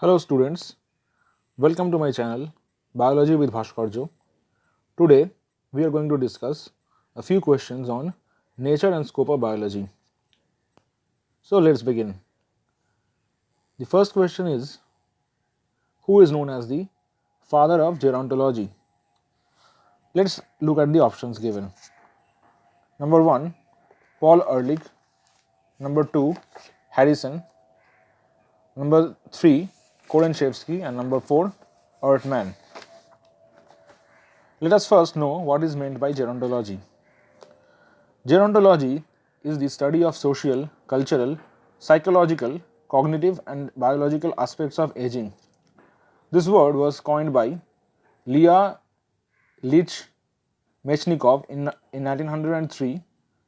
Hello students, welcome to my channel Biology with Bhaskarjo. Today we are going to discuss a few questions on nature and scope of biology. So let's begin. The first question is, who is known as the father of gerontology? Let's look at the options given. Number 1, Paul Ehrlich. Number 2, Harrison. Number 3, Korenchevsky, and number 4, Earthman. Let us first know what is meant by gerontology. Gerontology is the study of social, cultural, psychological, cognitive, and biological aspects of aging. This word was coined by Leah Lich Mechnikov in 1903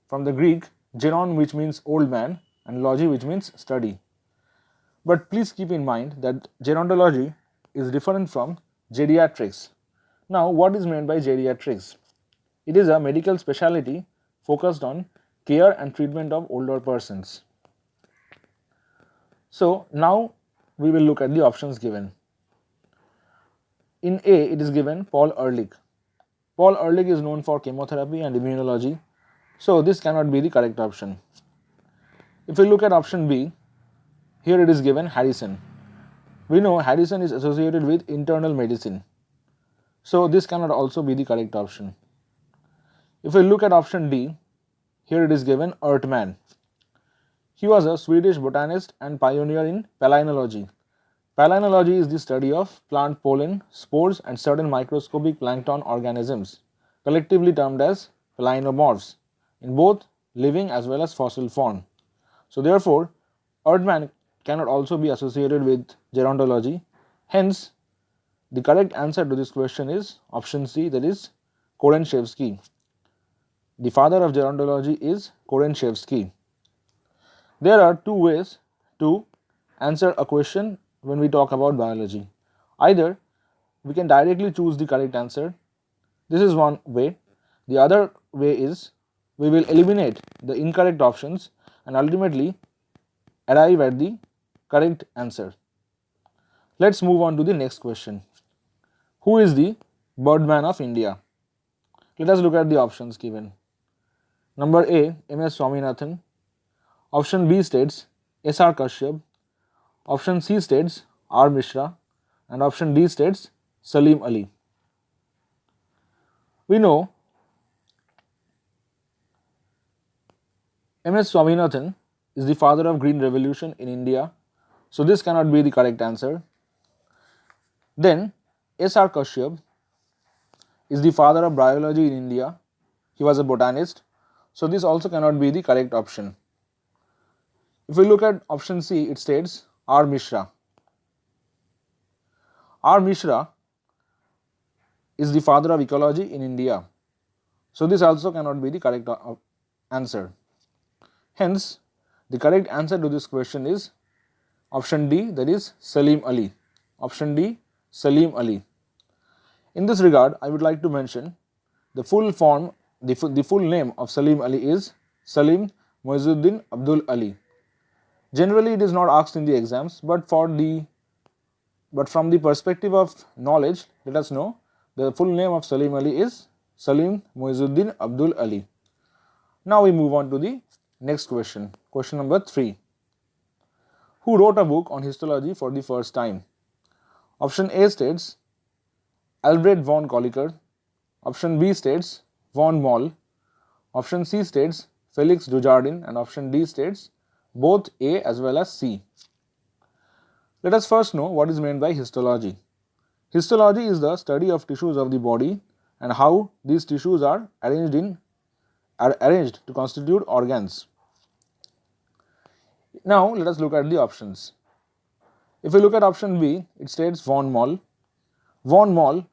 from the Greek geron, which means old man, and logy, which means study. But please keep in mind that gerontology is different from geriatrics. Now, what is meant by geriatrics? It is a medical specialty focused on care and treatment of older persons. So, now we will look at the options given. In A, it is given Paul Ehrlich. Paul Ehrlich is known for chemotherapy and immunology, so this cannot be the correct option. If we look at option B, here it is given Harrison. We know Harrison is associated with internal medicine, so this cannot also be the correct option. If we look at option D, here it is given Earthman. He was a Swedish botanist and pioneer in palynology. Palynology is the study of plant pollen, spores, and certain microscopic plankton organisms, collectively termed as palynomorphs, in both living as well as fossil form. So therefore, Earthman cannot also be associated with gerontology. Hence, the correct answer to this question is option C, that is Korenchevsky. The father of gerontology is Korenchevsky. There are two ways to answer a question when we talk about biology. Either we can directly choose the correct answer. This is one way. The other way is we will eliminate the incorrect options and ultimately arrive at the correct answer. Let's move on to the next question. Who is the Birdman of India? Let us look at the options given. Number A, M.S. Swaminathan. Option B states S.R. Kashyap. Option C states R. Mishra, and option D states Salim Ali. We know M.S. Swaminathan is the father of Green Revolution in India, so this cannot be the correct answer. Then S.R. Kashyap is the father of biology in India. He was a botanist, so this also cannot be the correct option. If we look at option C, it states R. Mishra. R. Mishra is the father of ecology in India, so this also cannot be the correct answer. Hence, the correct answer to this question is option D, that is Salim Ali. Option D, Salim Ali. In this regard, I would like to mention the full form, the full name of Salim Ali is Salim Muizzuddin Abdul Ali. Generally, it is not asked in the exams, but from the perspective of knowledge, let us know the full name of Salim Ali is Salim Muizzuddin Abdul Ali. Now we move on to the next question. Question number 3. Who wrote a book on histology for the first time? Option A states Albrecht von Kolliker. Option B states von Moll. Option C states Felix Dujardin, and option D states both A as well as C. Let us first know what is meant by histology. Histology is the study of tissues of the body and how these tissues are arranged to constitute organs. Now let us look at the options. If we look at option B, it states von Moll. Von Moll,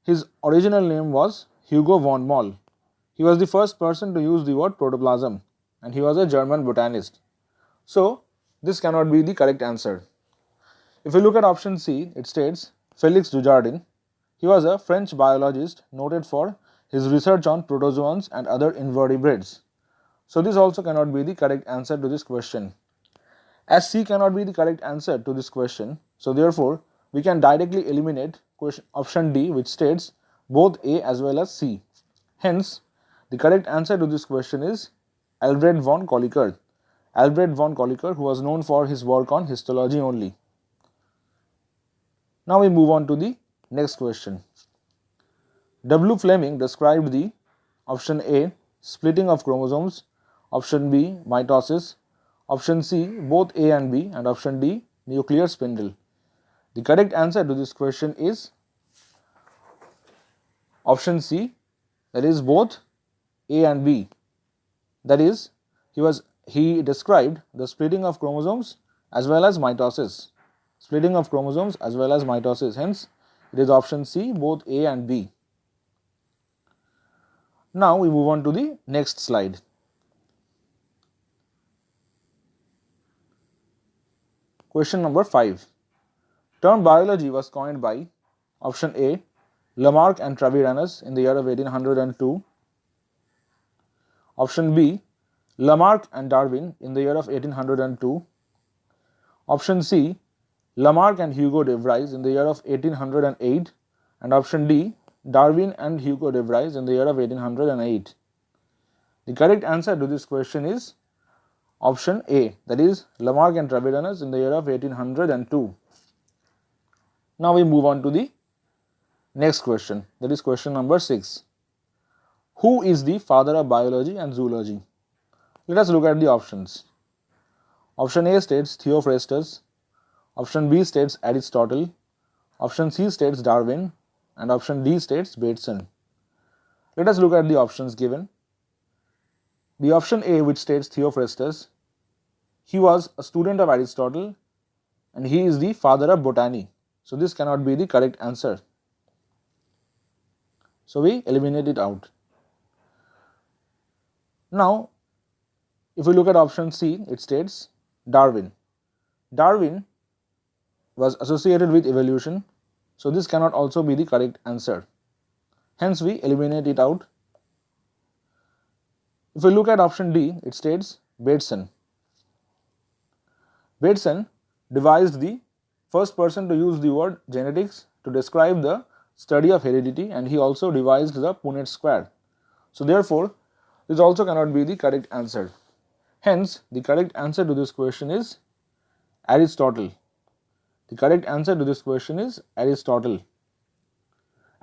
his original name was Hugo von Moll. He was the first person to use the word protoplasm, and he was a German botanist. So this cannot be the correct answer. If we look at option C, it states Felix Dujardin. He was a French biologist noted for his research on protozoans and other invertebrates. So this also cannot be the correct answer to this question. As C cannot be the correct answer to this question, so therefore we can directly eliminate option D, which states both A as well as C. Hence, the correct answer to this question is Alfred von Kolliker. Alfred von Kolliker, who was known for his work on histology only. Now we move on to the next question. W. Fleming described the option A, splitting of chromosomes, option B, mitosis, option C, both A and B, and option D, nuclear spindle. The correct answer to this question is option C, that is both A and B. That is, he described the splitting of chromosomes as well as mitosis. Splitting of chromosomes as well as mitosis. Hence, it is option C, both A and B. Now we move on to the next slide. Question number 5. Term biology was coined by option A, Lamarck and Treviranus in the year of 1802. Option B, Lamarck and Darwin in the year of 1802. Option C, Lamarck and Hugo de Vries in the year of 1808. And option D, Darwin and Hugo de Vries in the year of 1808. The correct answer to this question is option A, that is Lamarck and Treviranus in the year of 1802. Now we move on to the next question, that is question number 6. Who is the father of biology and zoology? Let us look at the options. Option A states Theophrastus, option B states Aristotle, option C states Darwin, and option D states Bateson. Let us look at the options given. The option A, which states Theophrastus, he was a student of Aristotle and he is the father of botany. So this cannot be the correct answer. So we eliminate it out. Now, if we look at option C, it states Darwin. Darwin was associated with evolution, so this cannot also be the correct answer. Hence, we eliminate it out. If we look at option D, it states Bateson. Bateson devised the first person to use the word genetics to describe the study of heredity, and he also devised the Punnett square. So therefore, this also cannot be the correct answer. Hence, the correct answer to this question is Aristotle. The correct answer to this question is Aristotle.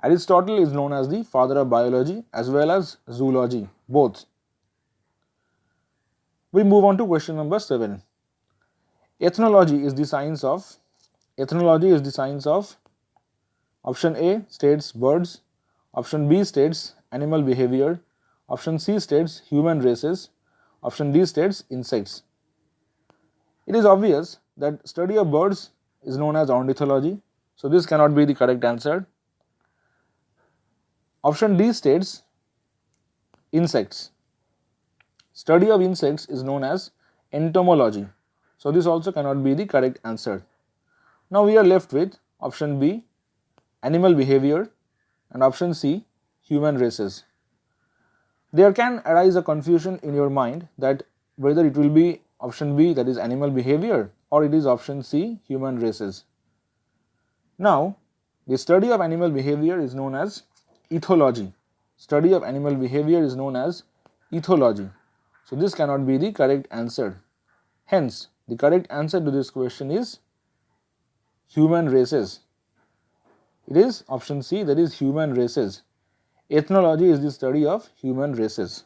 Aristotle is known as the father of biology as well as zoology, both. We move on to question number 7. Ethnology is the science of option A states birds, option B states animal behavior, option C states human races, option D states insects. It is obvious that study of birds is known as ornithology, so this cannot be the correct answer. Option D states insects. Study of insects is known as entomology, so this also cannot be the correct answer. Now we are left with option B, animal behavior, and option C, human races. There can arise a confusion in your mind that whether it will be option B, that is animal behavior, or it is option C, human races. Now, the study of animal behavior is known as ethology. Study of animal behavior is known as ethology. So this cannot be the correct answer. Hence, the correct answer to this question is human races. It is option C, that is human races. Ethnology is the study of human races.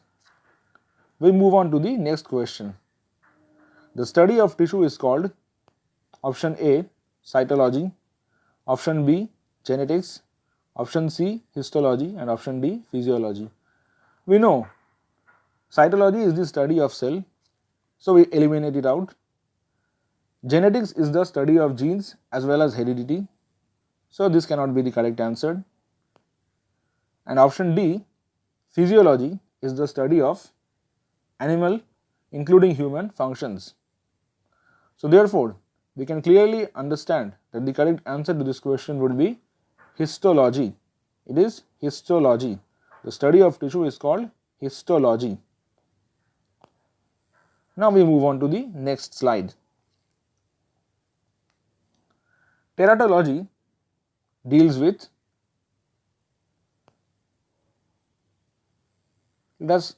We move on to the next question. The study of tissue is called option A, cytology, option B, genetics, option C, histology, and option D, physiology. We know cytology is the study of cell, so we eliminate it out. Genetics is the study of genes as well as heredity, so this cannot be the correct answer. And option D, physiology, is the study of animal, including human, functions. So therefore, we can clearly understand that the correct answer to this question would be histology. It is histology. The study of tissue is called histology. Now we move on to the next slide. Teratology deals with, let's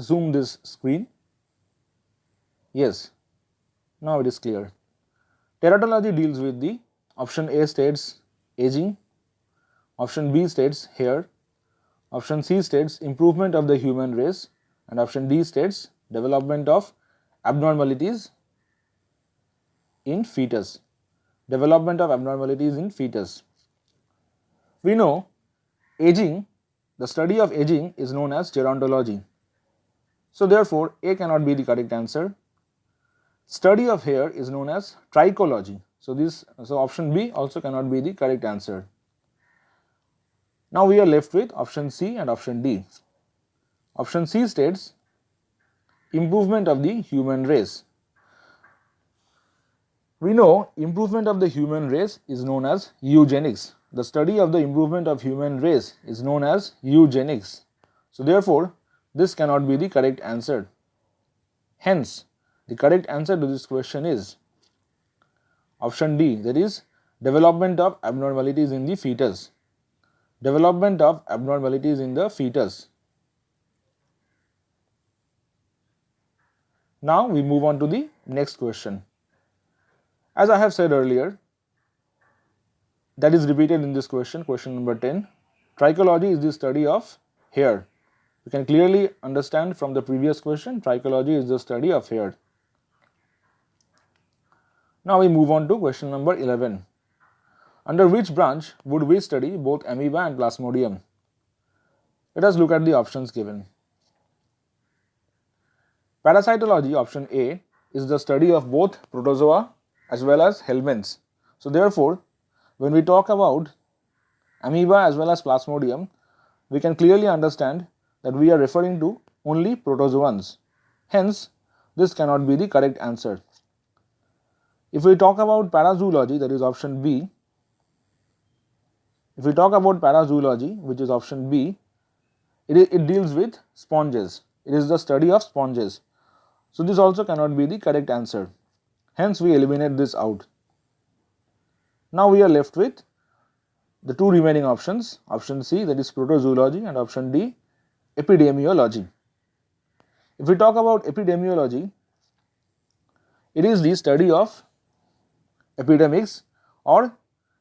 zoom this screen. Yes, now it is clear. Teratology deals with the option A states aging, option B states hair, option C states improvement of the human race, and option D states development of abnormalities in fetus. Development of abnormalities in fetus. We know aging, the study of aging is known as gerontology. So therefore, A cannot be the correct answer. Study of hair is known as trichology. So option B also cannot be the correct answer. Now we are left with option C and option D. Option C states improvement of the human race. We know improvement of the human race is known as eugenics. The study of the improvement of human race is known as eugenics. So therefore, this cannot be the correct answer. Hence, the correct answer to this question is option D, that is development of abnormalities in the fetus. Development of abnormalities in the fetus. Now we move on to the next question. As I have said earlier, that is repeated in this question, question number 10. Trichology is the study of hair. You can clearly understand from the previous question, trichology is the study of hair. Now we move on to question number 11. Under which branch would we study both amoeba and plasmodium? Let us look at the options given. Parasitology, option A, is the study of both protozoa as well as helminths. So therefore, when we talk about amoeba as well as plasmodium, we can clearly understand that we are referring to only protozoans. Hence, this cannot be the correct answer. If we talk about parazoology, that is option B. If we talk about parazoology, which is option B, it deals with sponges. It is the study of sponges. So this also cannot be the correct answer. Hence, we eliminate this out. Now we are left with the two remaining options, option C, that is protozoology, and option D, epidemiology. If we talk about epidemiology, it is the study of epidemics, or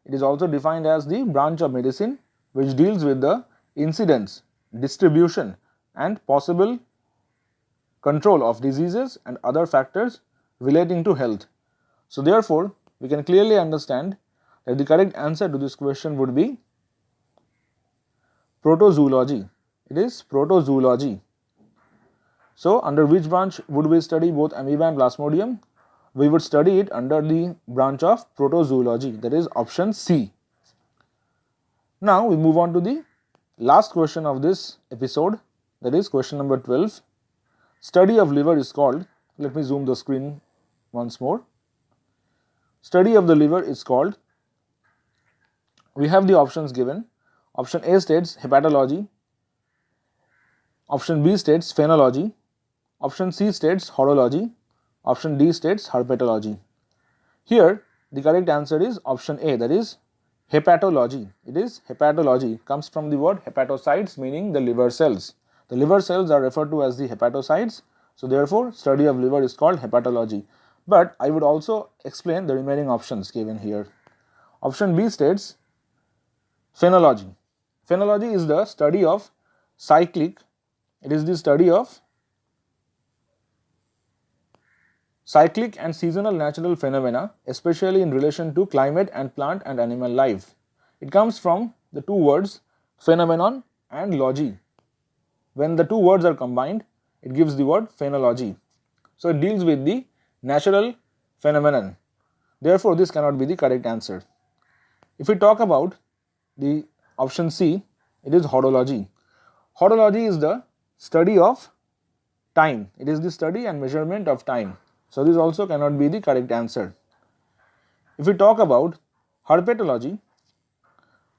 it is also defined as the branch of medicine which deals with the incidence, distribution, and possible control of diseases and other factors relating to health. So therefore, we can clearly understand that the correct answer to this question would be protozoology. It is protozoology. So under which branch would we study both amoeba and plasmodium? We would study it under the branch of protozoology, that is option C. Now we move on to the last question of this episode, that is question number 12. Study of liver is called, let me zoom the screen once more. Study of the liver is called, we have the options given. Option A states hepatology, option B states phenology, option C states horology, option D states herpetology. Here the correct answer is option A, that is hepatology. It is hepatology, comes from the word hepatocytes, meaning the liver cells. The liver cells are referred to as the hepatocytes. So therefore, study of liver is called hepatology. But I would also explain the remaining options given here. Option B states phenology. Phenology is the study of cyclic, it is the study of cyclic and seasonal natural phenomena, especially in relation to climate and plant and animal life. It comes from the two words phenomenon and logy. When the two words are combined, it gives the word phenology. So it deals with the natural phenomenon. Therefore, this cannot be the correct answer. If we talk about the option C, it is horology. Horology is the study of time. It is the study and measurement of time. So this also cannot be the correct answer. If we talk about herpetology,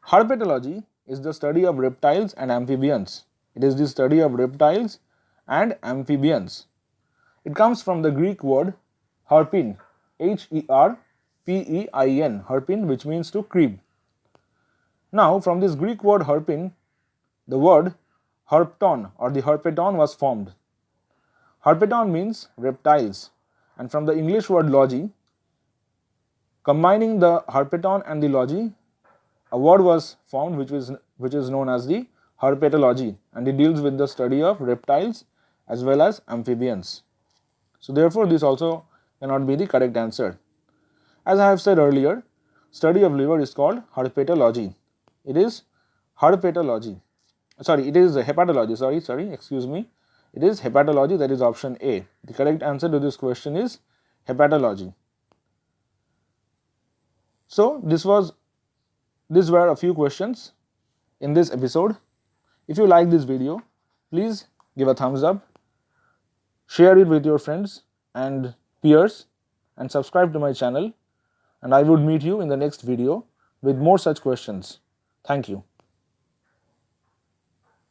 herpetology is the study of reptiles and amphibians. It is the study of reptiles and amphibians. It comes from the Greek word herpin, H-E-R-P-I-N. H-E-R-P-E-I-N, herpin, which means to creep. Now, from this Greek word herpin, the word herpton or the herpeton was formed. Herpeton means reptiles, and from the English word logy, combining the herpeton and the logy, a word was formed which is known as the herpetology, and it deals with the study of reptiles as well as amphibians. So therefore, this also cannot be the correct answer. As I have said earlier, study of liver is called herpetology. It is herpetology. Sorry, it is hepatology. Sorry, excuse me. It is hepatology, that is option A. The correct answer to this question is hepatology. So these were a few questions in this episode. If you like this video, please give a thumbs up, share it with your friends and peers, and subscribe to my channel. And I would meet you in the next video with more such questions. Thank you.